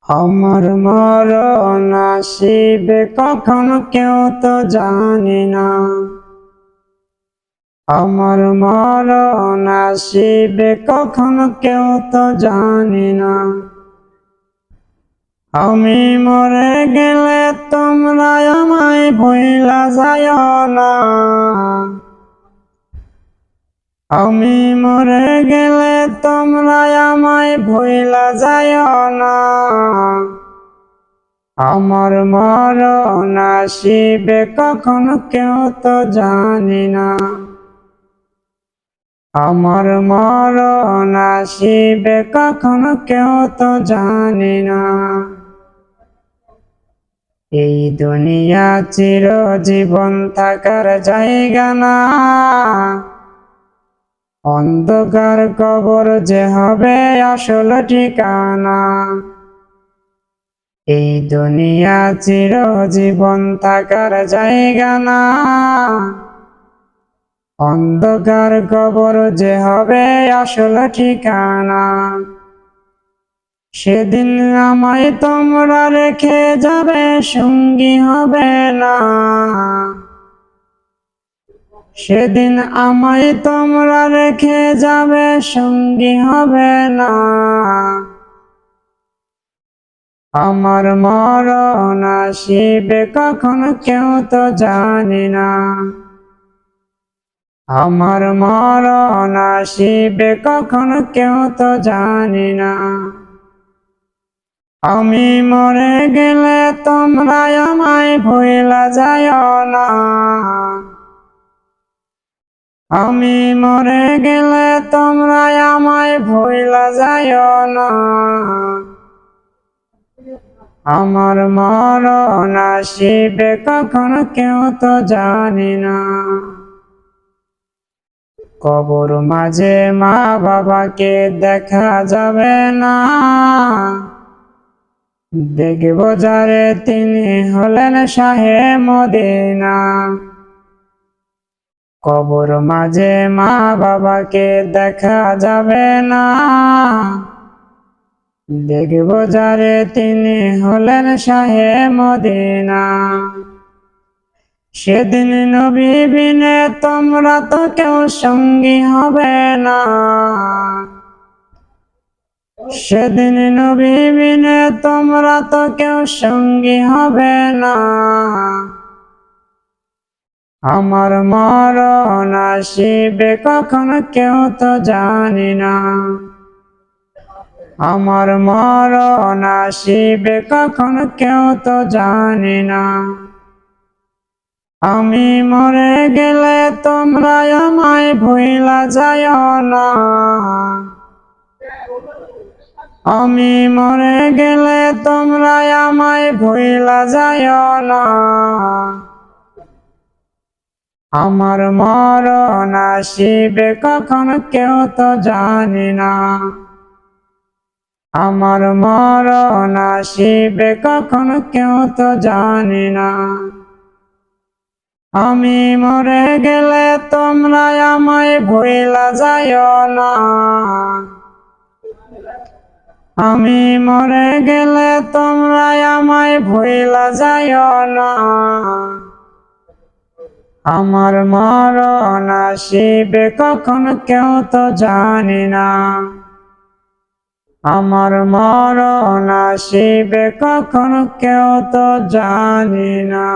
আমার মরণ আসিবে কখন কেউ তো জানে না। আমার মরণ আসিবে কখন কেউ তো জানে না। আমি মরে গেলে তোমরা আমায় ভুইলা যাইও না। আমি মরে গেলে তোমরা আমায় ভুইলা যাইও না। আমার মরণ আসিবে কখন কেউ তো জানে না। আমার মরণ আসিবে কখন কেউ তো জানে না। এই দুনিয়া চিরজীবন থাকার জায়গা না। অন্ধকার কবর যে হবে আসল ঠিকানা। এই দুনিয়া চিরজীবন থাকার জায়গা না। অন্ধকার কবর যে হবে আসল ঠিকানা। সেদিন আমায় তোমরা রেখে যাবে, সঙ্গী হবে না। সেদিন আমায় তোমরা রেখে যাবে, সঙ্গী হবে না। আমার মরণ আসিবে কখন কেউ তো জানে না। আমার মরণ আসিবে কখন কেউ তো জানে না। আমি মরে গেলে তোমরা আমায় ভুইলা যাইও না। আমি মরে গেলে তোমরা আমায় ভুইলা যাইও না। আমার মরণ আসিবে কখন কেউ তো জানে না। কবর মাঝে মা বাবাকে দেখা যাবে না। দেখব যারে তিনি হলেন শাহে মদিনা। কবর মাঝে মা বাবাকে দেখা যাবে না। দেখব যারে তিনি হলেন শাহে মদিনা। সেদিন নবী বিনে তোমরা তো কেউ সঙ্গী হবে না। সেদিন নবী বিনে তোমরা তো কেউ সঙ্গী হবে না। আমার মরণ আসিবে কখন কেউ তো জানে না। আমার মরণ আসিবে কখন কেউ তো জানে না। আমি মরে গেলে তোমরা আমায় ভুইলা যাইও না। আমি মরে গেলে তোমরা আমায় ভুইলা যাইও না। আমার মরণ আসিবে কখন কেউ তো জানে না। আমার মরণ আসিবে কখন কেউ তো জানে না। আমি মরে গেলে তোমরা আমায় ভুইলা যাইও না। আমি মরে গেলে তোমরা আমায় ভুইলা যাইও না। আমার মরণ আসিবে কখন কেউ তো জানে না। আমার মরণ আসিবে কখন কেউ তো জানে না।